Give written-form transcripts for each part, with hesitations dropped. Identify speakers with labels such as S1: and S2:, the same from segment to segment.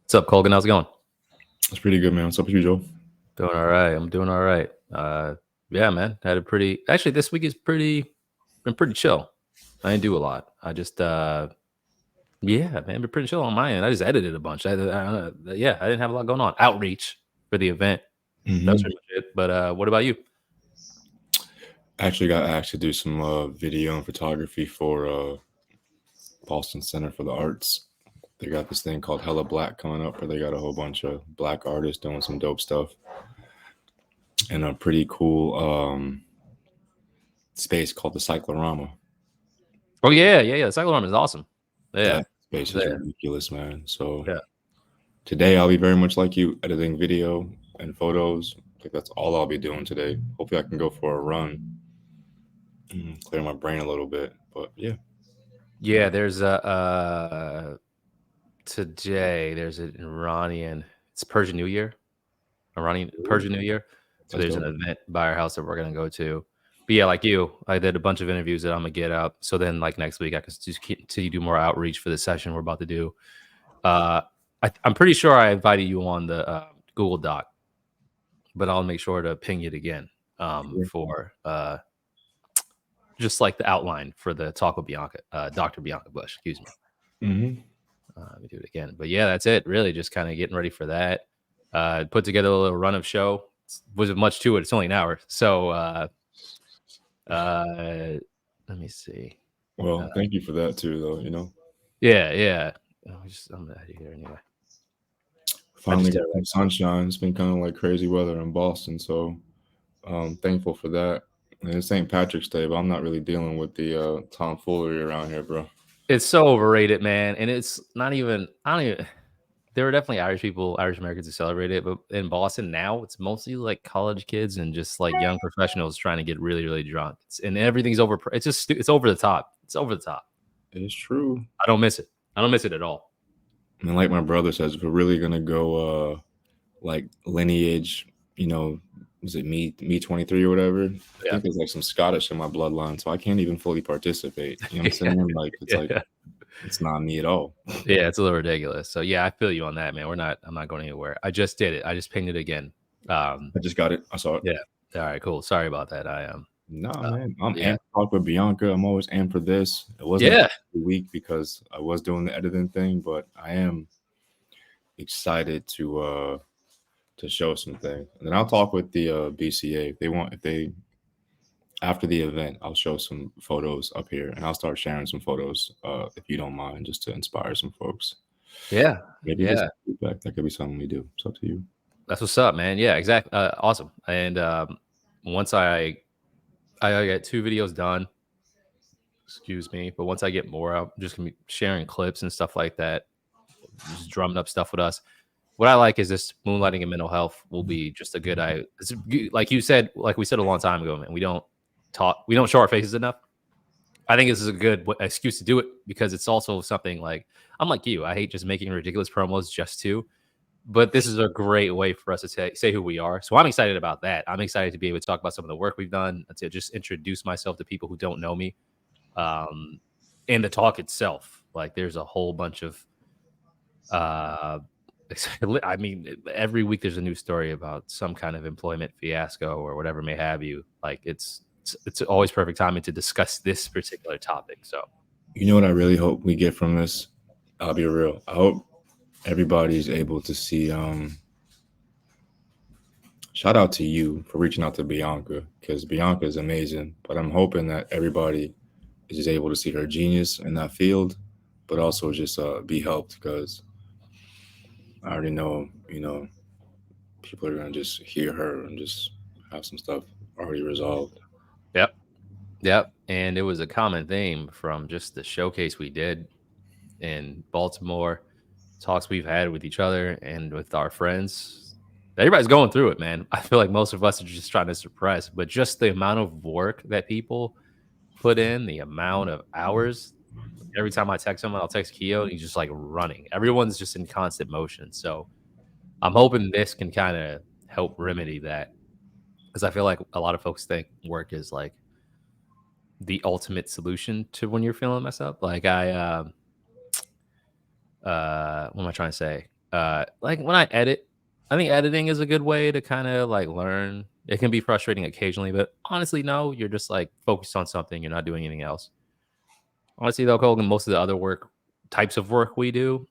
S1: What's up, Colgan? How's it going?
S2: It's pretty good, man. What's up with you, Joe?
S1: Doing all right. I'm doing all right. Yeah, man. Had a pretty actually this week is been pretty chill. I didn't do a lot. I just yeah, man, been pretty chill on my end. I just edited a bunch. Yeah, I didn't have a lot going on. Outreach for the event. That's
S2: Hmm.
S1: pretty much it. But what about you?
S2: I actually got asked to do some video and photography for Boston Center for the Arts. They got this thing called Hella Black coming up, where they got a whole bunch of black artists doing some dope stuff in a pretty cool space called the Cyclorama.
S1: Oh yeah. Cyclone is awesome. Yeah.
S2: That space is
S1: Yeah.
S2: ridiculous, man. So
S1: Yeah.
S2: today I'll be very much like you, editing video and photos. Like that's all I'll be doing today. Hopefully, I can go for a run, clear my brain a little bit. But yeah.
S1: Yeah, there's a today there's an Iranian it's Persian New Year. Iranian Persian New Year. So
S2: That's
S1: there's an
S2: dope.
S1: event by our house that we're gonna go to. But yeah, like you, I did a bunch of interviews that I'm gonna get up. So then, like next week, I can just continue to do more outreach for the session we're about to do. Uh, I'm pretty sure I invited you on the Google Doc, but I'll make sure to ping it again for just like the outline for the talk with Bianca, Dr. Bianca Bush. Excuse me.
S2: Hmm.
S1: Let me do it again. But yeah, that's it. Really, just kind of getting ready for that. Put together a little run of show. Wasn't much to it. It's only an hour. So uh, let me see.
S2: Well, thank you for that too, though.
S1: Yeah. I'm out of here anyway. I
S2: Finally
S1: just did
S2: got
S1: it
S2: some sunshine. It's been kind of like crazy weather in Boston, so thankful for that. And it's St. Patrick's Day, but I'm not really dealing with the tomfoolery around here, bro.
S1: It's so overrated, man. And it's not even. I don't even. There were definitely Irish people, Irish Americans who celebrate it, but in Boston now, it's mostly like college kids and just like young professionals trying to get really, really drunk. And everything's over. It's just it's over the top. It's over the top.
S2: It's true.
S1: I don't miss it. I don't miss it at all.
S2: And like my brother says, if we're really gonna go like lineage, is it me 23 or whatever? I
S1: Yeah.
S2: think there's like some Scottish in my bloodline, so I can't even fully participate. You know what I'm
S1: Yeah.
S2: saying? Like it's like
S1: Yeah.
S2: it's not me at all.
S1: Yeah, it's a little ridiculous. So yeah, I feel you on that, man. I'm not going anywhere. I just did it. I just pinged it again.
S2: I just got it. I saw it.
S1: Yeah. All right, cool. Sorry about that.
S2: Nah,
S1: Uh,
S2: man, I'm
S1: yeah.
S2: amped to talk with Bianca. I'm always amped for this. It wasn't
S1: Yeah.
S2: a week because I was doing the editing thing, but I am excited to show something. And then I'll talk with the BCA if they after the event. I'll show some photos up here, and I'll start sharing some photos if you don't mind, just to inspire some folks.
S1: Yeah.
S2: Maybe get
S1: Yeah.
S2: some feedback. That could be something we do. It's up to you.
S1: That's what's up, man. Yeah, exactly. Awesome. And once I get 2 videos done, excuse me, but once I get more, I'm just gonna be sharing clips and stuff like that, just drumming up stuff with us. What I like is this moonlighting and mental health will be just a good like you said, like we said a long time ago, man. We don't show our faces enough. I think this is a good excuse to do it because it's also something like I'm like you. I hate just making ridiculous promos just to, but this is a great way for us to say who we are. So I'm excited about that. I'm excited to be able to talk about some of the work we've done, to just introduce myself to people who don't know me. Um, and the talk itself, like there's a whole bunch of uh I mean, every week there's a new story about some kind of employment fiasco or whatever may have you. Like it's always perfect timing to discuss this particular topic. So
S2: You know what I really hope we get from this? I'll be real. I hope everybody's able to see. Shout out to you for reaching out to Bianca because Bianca is amazing. But I'm hoping that everybody is just able to see her genius in that field, but also just be helped because I already know, people are gonna just hear her and just have some stuff already resolved.
S1: yep, yep. And it was a common theme from just the showcase we did in Baltimore, talks we've had with each other and with our friends. Everybody's going through it, man. I feel like most of us are just trying to suppress, but just the amount of work that people put in, the amount of hours. Every time I text someone, I'll text Keo, and he's just like running. Everyone's just in constant motion. So I'm hoping this can kind of help remedy that because I feel like a lot of folks think work is like the ultimate solution to when you're feeling messed up. Like what am I trying to say? Like when I edit, I think editing is a good way to kind of like learn. It can be frustrating occasionally, but honestly, no, you're just like focused on something. You're not doing anything else. Honestly, though, Colgan, most of the other work types of work we do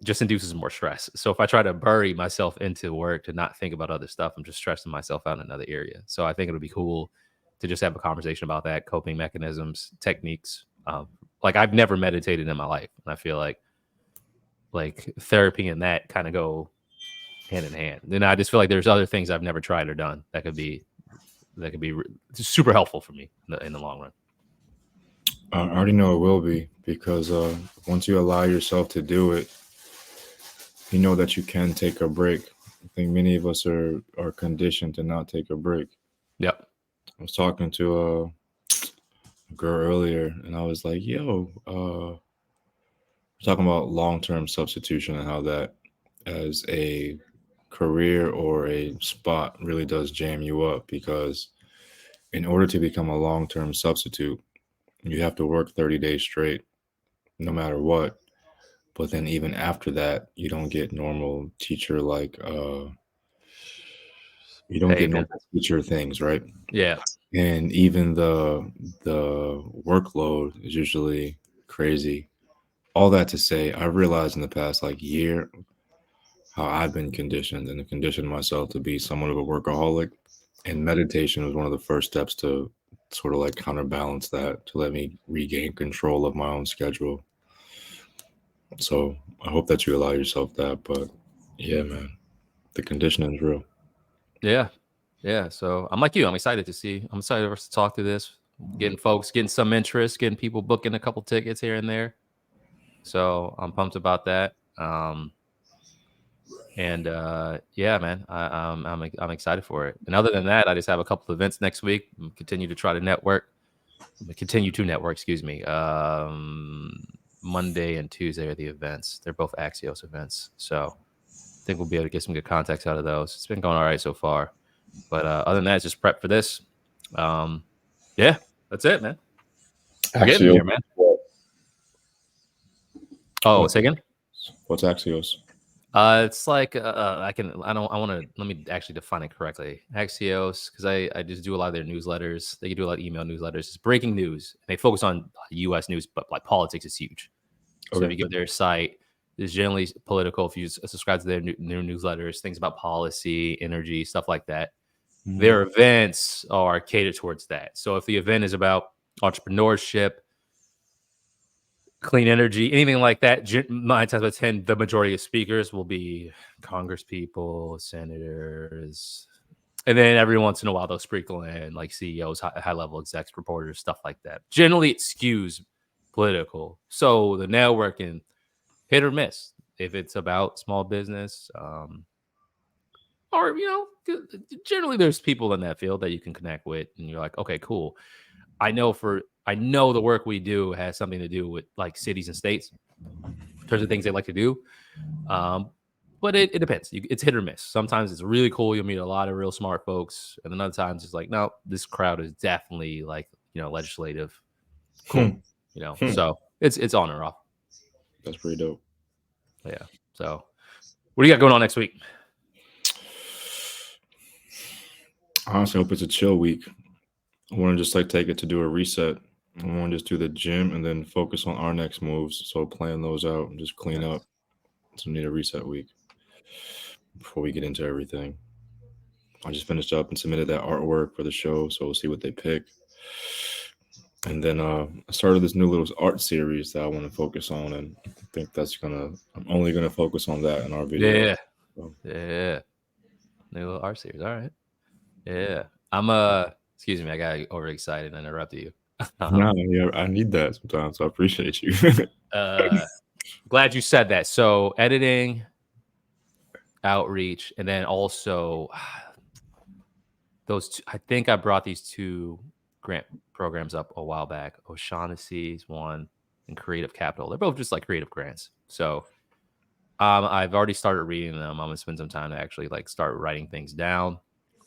S1: just induces more stress. So if I try to bury myself into work to not think about other stuff, I'm just stressing myself out in another area. So I think it'll be cool to just have a conversation about that, coping mechanisms, techniques. Like I've never meditated in my life, and I feel like therapy and that kind of go hand in hand. Then I just feel like there's other things I've never tried or done that could be super helpful for me in the long run.
S2: I already know it will be because once you allow yourself to do it, you know that you can take a break. I think many of us are conditioned to not take a break.
S1: Yep.
S2: I was talking to a girl earlier, and I was like, "Yo, we're talking about long-term substitution and how that, as a career or a spot, really does jam you up because in order to become a long-term substitute, you have to work 30 days straight, no matter what. But then even after that, you don't
S1: Pay
S2: get normal
S1: benefits.
S2: teacher things, right?
S1: Yeah.
S2: And even the workload is usually crazy. All that to say, I've realized in the past like year how I've been conditioned and conditioned myself to be somewhat of a workaholic. And meditation was one of the first steps to sort of like counterbalance that, to let me regain control of my own schedule. So I hope that you allow yourself that. But yeah, man, the conditioning is real.
S1: Yeah. Yeah. So I'm like you. I'm excited to see. I'm excited for us to talk through this, getting some interest, getting people booking a couple tickets here and there. So I'm pumped about that. And yeah, man, I'm excited for it. And other than that, I just have a couple of events next week. Continue to try to network. Continue to network. Excuse me. Monday and Tuesday are the events. They're both Axios events. So I think we'll be able to get some good context out of those. It's been going all right so far. But other than that, it's just prep for this. Um, yeah, that's it, man. We're getting
S2: Axios.
S1: there, man. Oh,
S2: What's
S1: say again.
S2: what's Axios?
S1: It's like I want to let me actually define it correctly. Axios, because I just do a lot of their newsletters. They can do a lot of email newsletters. It's breaking news. They focus on U.S. news, but like politics is huge. So if
S2: Okay.
S1: you go to their site, it's generally political. If you subscribe to their newsletters, things about policy, energy, stuff like that.
S2: Mhm.
S1: Their events are catered towards that. So if the event is about entrepreneurship, clean energy, anything like that, 9 times out of 10, the majority of speakers will be Congress people, senators, and then every once in a while they'll sprinkle in like CEOs, high level execs, reporters, stuff like that. Generally, it skews political. So the networking hit or miss if it's about small business, or generally there's people in that field that you can connect with, and you're like, okay, cool. I know the work we do has something to do with like cities and states in terms of things they like to do. Um, but it depends. It's hit or miss. Sometimes it's really cool. You'll meet a lot of real smart folks, and then other times it's like, no, this crowd is definitely like legislative. Cool.
S2: Hmm. Hmm.
S1: So it's on or off.
S2: That's pretty dope.
S1: Yeah. So what do you got going on next week?
S2: I honestly hope it's a chill week. I want to just like take it to do a reset. I want to just do the gym and then focus on our next moves. So plan those out and just clean up.
S1: Nice.
S2: So need a reset week before we get into everything. I just finished up and submitted that artwork for the show, so we'll see what they pick. And then I started this new little art series that I want to focus on, and I think I'm only gonna focus on that in our video.
S1: Yeah.
S2: So,
S1: Yeah. New little art series. All right. Yeah. I'm excuse me, I got overexcited and interrupted you.
S2: nah,
S1: um
S2: yeah, I need that sometimes. So I appreciate you.
S1: uh glad you said that. So editing, outreach, and then also I think I brought these two grant programs up a while back. O'Shaughnessy's one and Creative Capital. They're both just like creative grants. So I've already started reading them. I'm gonna spend some time to actually like start writing things down.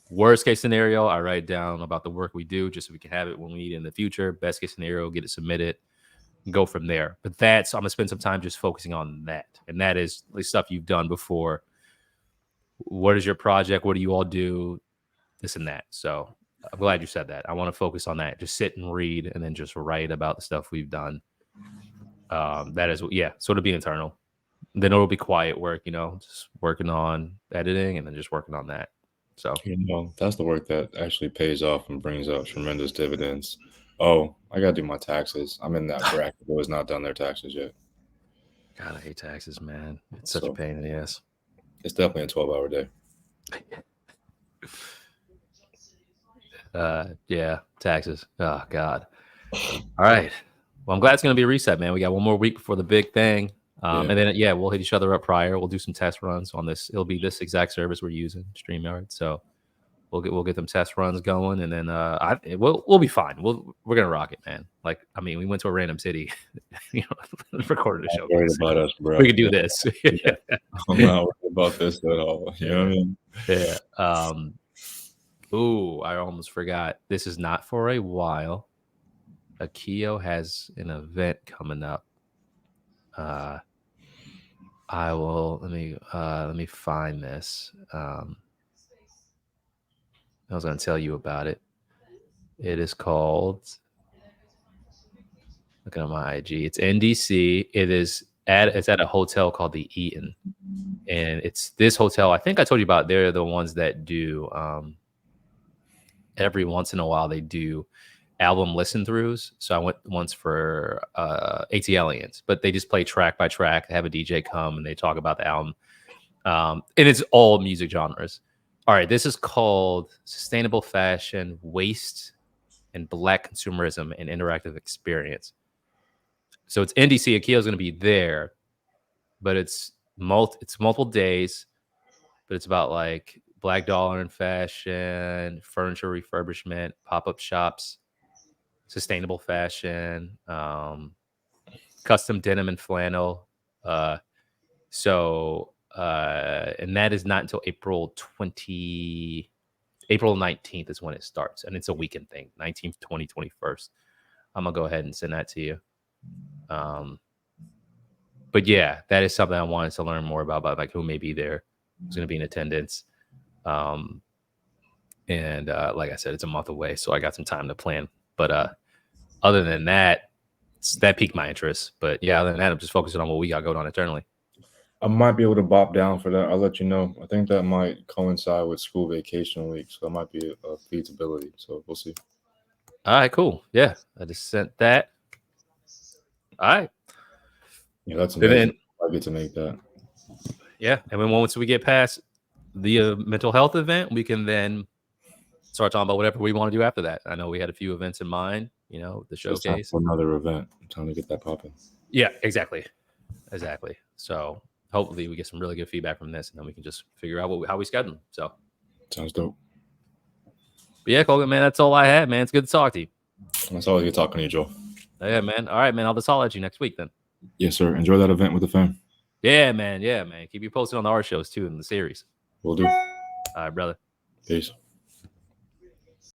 S1: Worst case scenario, I write down about the work we do just so we can have it when we need it in the future. Best case scenario, get it submitted. go from there. But that's I'm gonna spend some time just focusing on that, and that is the stuff you've done before. What is your project? What do you all do? This and that. So I'm glad you said that. I want to focus on that. Just sit and read, and then just write about the stuff we've done. That is, yeah. So it'll be internal. Then it'll be quiet work, just working on editing, and then just working on that. So
S2: That's the work that actually pays off and brings out tremendous dividends. Oh, I gotta do my taxes. I'm in that bracket who has not done their taxes yet.
S1: God, I hate taxes, man. It's such a
S2: So
S1: pain in the ass.
S2: it's definitely a 12-hour day.
S1: Yeah, taxes. Oh God. All right. Well, I'm glad it's gonna be a reset, man. We got one more week before the big thing.
S2: Yeah.
S1: And then we'll hit each other up prior. We'll do some test runs on this. It'll be this exact service we're using, StreamYard. So we'll get them test runs going, and then we'll be fine. We're gonna rock it, man. Like, I mean, we went to a random city, recorded a
S2: I'm
S1: show.
S2: worried about us, bro.
S1: We could do this.
S2: Yeah. I'm not worried about this at all. You know what I mean?
S1: Yeah. Ooh, I almost forgot. This is not for a while. Akio has an event coming up. I will let me find this. I was going to tell you about it. It is called. Look at my IG. It's NDC. It's at a hotel called the Eaton, and it's this hotel. I think I told you about. They're the ones that do. Every once in a while, they do album listen throughs. So I went once for ATLians, but they just play track by track. They have a DJ come and they talk about the album. And it's all music genres. All right, this is called Sustainable Fashion, Waste, and Black Consumerism and Interactive Experience. So it's NDC. Akio's going to be there, but it's multiple days, but it's about like Black dollar in fashion, furniture refurbishment, pop-up shops, sustainable fashion, custom denim and flannel. And that is not until April 19th is when it starts. And it's a weekend thing, 19th, 20, 21st. I'm going to go ahead and send that to you. But yeah, that is something I wanted to learn more about like who may be there, who's going to be in attendance. And like I said, it's a month away, so I got some time to plan. But other than that, that piqued my interest. But yeah, other than that, I'm just focusing on what we got going on internally.
S2: I might be able to bop down for that. I'll let you know. I think that might coincide with school vacation week, so that might be a feasibility. So we'll see.
S1: All right, cool. Yeah, I just sent that. All right.
S2: Yeah, that's amazing. I get to make that.
S1: Yeah, and then once we get past the mental health event, we can then start talking about whatever we want to do after that. I know we had a few events in mind, the showcase.
S2: For another event. I'm trying to get that popping.
S1: Yeah, exactly. So hopefully we get some really good feedback from this, and then we can just figure out how we schedule. So
S2: sounds dope.
S1: But yeah, Colgan, man, that's all I had, man. It's good to talk to you.
S2: That's always good talking to you, Joe.
S1: Yeah, man. All right, man. I'll just holler at you next week then.
S2: Yes, sir. Enjoy that event with the fam.
S1: Yeah, man. Keep you posted on the art shows too in the series.
S2: Will do.
S1: All right, brother.
S2: Peace.